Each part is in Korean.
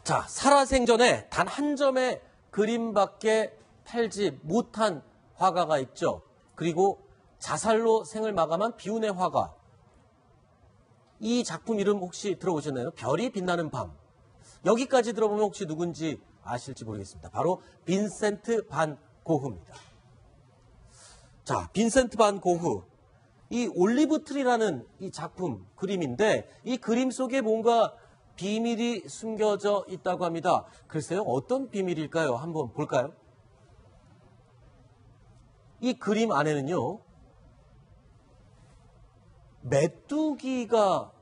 자, 살아생전에 단 한 점의 그림밖에 팔지 못한 화가가 있죠. 그리고 자살로 생을 마감한 비운의 화가. 이 작품 이름 혹시 들어보셨나요? 별이 빛나는 밤. 여기까지 들어보면 혹시 누군지 아실지 모르겠습니다. 바로 빈센트 반 고흐입니다. 자, 빈센트 반 고흐. 이 올리브 트리라는 이 작품 그림인데 이 그림 속에 뭔가 비밀이 숨겨져 있다고 합니다. 글쎄요, 어떤 비밀일까요? 한번 볼까요? 이 그림 안에는요, 메뚜기가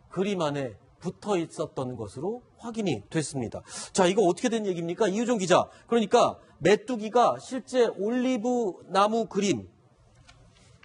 그림 안에 붙어 있었던 것으로 확인이 됐습니다. 자, 이거 어떻게 된 얘기입니까? 이유정 기자. 그러니까 메뚜기가 실제 올리브 나무 그림,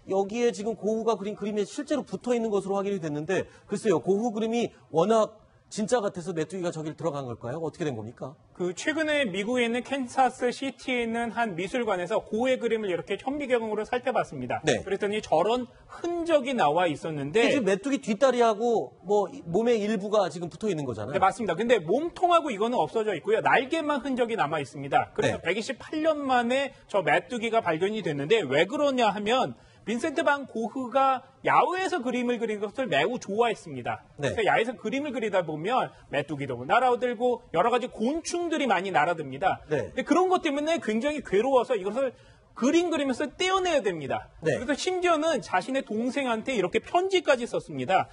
여기에 지금 고흐가 그린 그림에 실제로 붙어 있는 것으로 확인이 됐는데, 글쎄요, 고흐 그림이 워낙 진짜 같아서 메뚜기가 저길 들어간 걸까요? 어떻게 된 겁니까? 최근에 미국에 있는 캔사스 시티에 있는 한 미술관에서 고흐의 그림을 이렇게 현미경으로 살펴봤습니다. 네. 그랬더니 저런 흔적이 나와 있었는데. 지금 메뚜기 뒷다리하고 뭐 몸의 일부가 지금 붙어 있는 거잖아요. 네, 맞습니다. 근데 몸통하고 이거는 없어져 있고요. 날개만 흔적이 남아 있습니다. 그래서 네. 128년 만에 저 메뚜기가 발견이 됐는데 왜 그러냐 하면 빈센트 반 고흐가 야외에서 그림을 그린 것을 매우 좋아했습니다. 네. 그래서 야외에서 그림을 그리다 보면 메뚜기도 날아들고 여러 가지 곤충들이 많이 날아듭니다. 네. 근데 그런 것 때문에 굉장히 괴로워서 이것을 그림 그리면서 떼어내야 됩니다. 네. 그래서 심지어는 자신의 동생한테 이렇게 편지까지 썼습니다.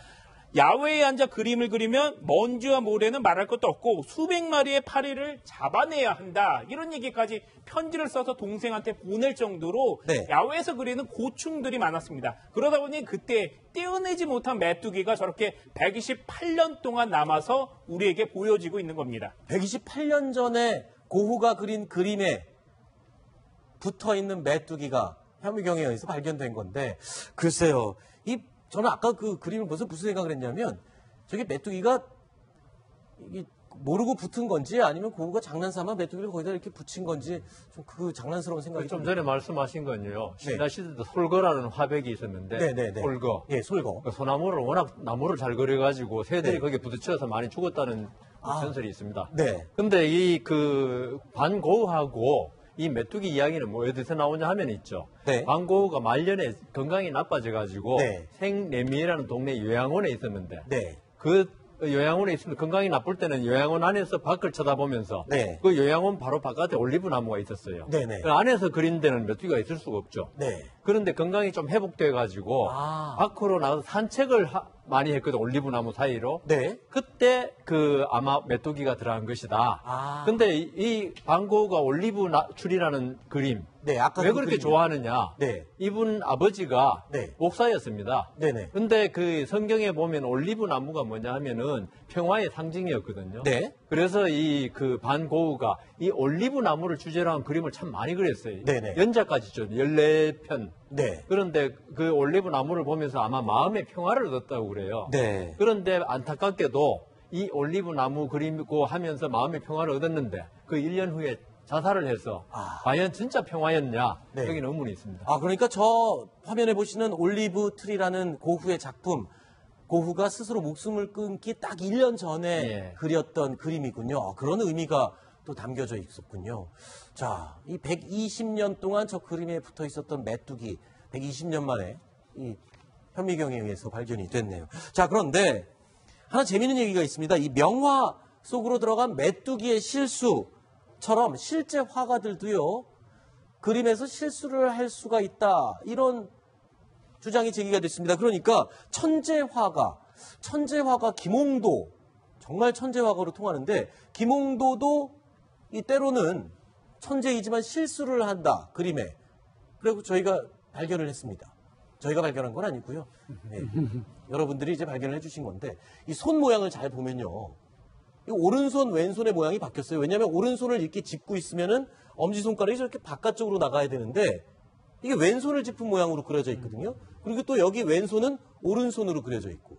야외에 앉아 그림을 그리면 먼지와 모래는 말할 것도 없고 수백 마리의 파리를 잡아내야 한다. 이런 얘기까지 편지를 써서 동생한테 보낼 정도로 네. 야외에서 그리는 고충들이 많았습니다. 그러다 보니 그때 떼어내지 못한 메뚜기가 저렇게 128년 동안 남아서 우리에게 보여지고 있는 겁니다. 128년 전에 고흐가 그린 그림에 붙어있는 메뚜기가 현미경에 의해서 발견된 건데, 글쎄요, 저는 아까 그 그림을 보면서 무슨 생각을 했냐면, 저게 메뚜기가 이게 모르고 붙은 건지 아니면 고흐가 장난삼아 메뚜기를 거기다 이렇게 붙인 건지 좀 그 장난스러운 생각이 좀 듭니다. 전에 말씀하신 건요. 신라 시대도 솔거라는 화백이 있었는데, 네네네. 솔거. 예, 솔거. 소나무를 워낙 나무를 잘 그려가지고 새들이 네. 거기에 부딪혀서 많이 죽었다는 전설이 있습니다. 네. 근데 이 반 고흐하고 이 메뚜기 이야기는 뭐 어디서 나오냐 하면 있죠. 네. 반 고흐가 말년에 건강이 나빠져가지고 네. 생레미라는 동네 요양원에 있었는데 네. 그 요양원에 있으면 건강이 나쁠 때는 요양원 안에서 밖을 쳐다보면서 네. 그 요양원 바로 바깥에 올리브 나무가 있었어요. 네네. 그 안에서 그린 데는 메뚜기가 있을 수가 없죠. 네. 그런데 건강이 좀 회복돼가지고 밖으로 나가서 산책을 많이 했거든. 올리브 나무 사이로. 네. 그때 아마 메뚜기가 들어간 것이다. 근데 이 반 고흐가 올리브 추리라는 그림 네, 아까 왜 그 그렇게 그림이요. 좋아하느냐? 네. 이분 아버지가 네. 목사였습니다. 네네. 근데 그 성경에 보면 올리브 나무가 뭐냐 하면은 평화의 상징이었거든요. 네. 그래서 반 고흐가 이 올리브 나무를 주제로 한 그림을 참 많이 그렸어요. 네네. 연작까지 죠 14편. 네. 그런데 그 올리브 나무를 보면서 아마 마음의 평화를 얻었다고 그래요. 네. 그런데 안타깝게도 이 올리브 나무 그리고 하면서 마음의 평화를 얻었는데 그 1년 후에 자살을 해서 과연 진짜 평화였냐? 네. 여기는 의문이 있습니다. 그러니까 저 화면에 보시는 올리브 트리라는 고흐의 작품, 고흐가 스스로 목숨을 끊기 딱 1년 전에 예. 그렸던 그림이군요. 그런 의미가 또 담겨져 있었군요. 자, 이 120년 동안 저 그림에 붙어 있었던 메뚜기, 120년 만에 이 현미경에 의해서 발견이 됐네요. 자, 그런데 하나 재미있는 얘기가 있습니다. 이 명화 속으로 들어간 메뚜기의 실수처럼 실제 화가들도요, 그림에서 실수를 할 수가 있다. 이런 주장이 제기가 됐습니다. 그러니까 천재화가 김홍도, 정말 천재화가로 통하는데 김홍도도 이 때로는 천재이지만 실수를 한다. 그림에. 그리고 저희가 발견을 했습니다. 저희가 발견한 건 아니고요. 네. 여러분들이 이제 발견을 해주신 건데 이 손 모양을 잘 보면요. 이 오른손, 왼손의 모양이 바뀌었어요. 왜냐하면 오른손을 이렇게 짚고 있으면은 엄지손가락이 저렇게 바깥쪽으로 나가야 되는데 이게 왼손을 짚은 모양으로 그려져 있거든요. 그리고 또 여기 왼손은 오른손으로 그려져 있고.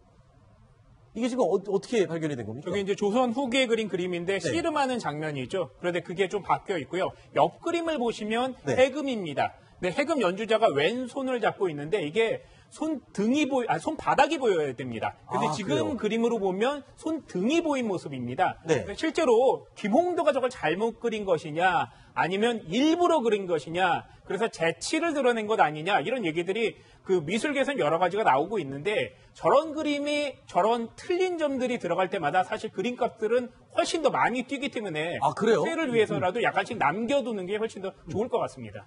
이게 지금 어떻게 발견이 된 겁니까? 저게 이제 조선 후기에 그린 그림인데 씨름하는 장면이 있죠. 그런데 그게 좀 바뀌어 있고요. 옆 그림을 보시면 네. 해금입니다. 네, 해금 연주자가 왼손을 잡고 있는데 이게 손바닥이 보여야 됩니다. 근데 아, 지금 그래요? 그림으로 보면 손등이 보인 모습입니다. 네. 실제로 김홍도가 저걸 잘못 그린 것이냐, 아니면 일부러 그린 것이냐, 그래서 재치를 드러낸 것 아니냐, 이런 얘기들이 그 미술계에서는 여러 가지가 나오고 있는데, 저런 그림이 저런 틀린 점들이 들어갈 때마다 사실 그림값들은 훨씬 더 많이 뛰기 때문에 아, 그래요? 회를 위해서라도 약간씩 남겨두는 게 훨씬 더 좋을 것 같습니다.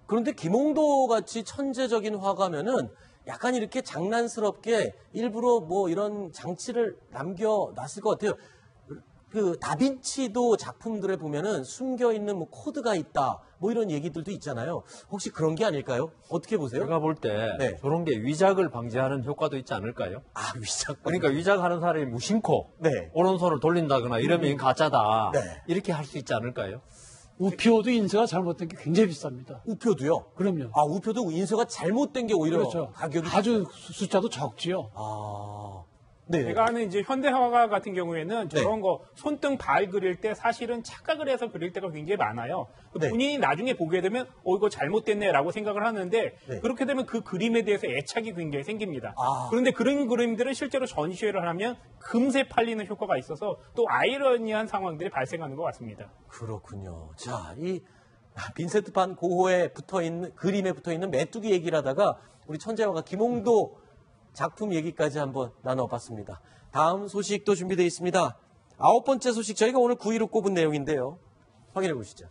그런데 김홍도 같이 천재적인 화가면은 약간 이렇게 장난스럽게 일부러 뭐 이런 장치를 남겨놨을 것 같아요. 그 다빈치도 작품들에 보면은 숨겨 있는 뭐 코드가 있다, 뭐 이런 얘기들도 있잖아요. 혹시 그런 게 아닐까요? 어떻게 보세요? 제가 볼 때 네. 저런 게 위작을 방지하는 효과도 있지 않을까요? 아, 위작. 그러니까 위작하는 사람이 무심코 네. 오른손을 돌린다거나 이러면 가짜다. 네. 이렇게 할 수 있지 않을까요? 우표도 인쇄가 잘못된 게 굉장히 비쌉니다. 우표도요? 그럼요. 아, 우표도 인쇄가 잘못된 게 오히려 그렇죠. 가격이. 아주 숫자도 적지요. 네. 제가 아는 이제 현대화가 같은 경우에는 저런 거 손등 발 그릴 때 사실은 착각을 해서 그릴 때가 굉장히 많아요. 네. 본인이 나중에 보게 되면 이거 잘못됐네라고 생각을 하는데 네. 그렇게 되면 그 그림에 대해서 애착이 굉장히 생깁니다. 아. 그런데 그런 그림들은 실제로 전시회를 하면 금세 팔리는 효과가 있어서 또 아이러니한 상황들이 발생하는 것 같습니다. 그렇군요. 자, 이 빈센트 반 고흐에 붙어있는, 그림에 붙어있는 메뚜기 얘기를 하다가 우리 천재화가 김홍도 작품 얘기까지 한번 나눠봤습니다. 다음 소식도 준비되어 있습니다. 9번째 소식, 저희가 오늘 9위로 꼽은 내용인데요. 확인해 보시죠.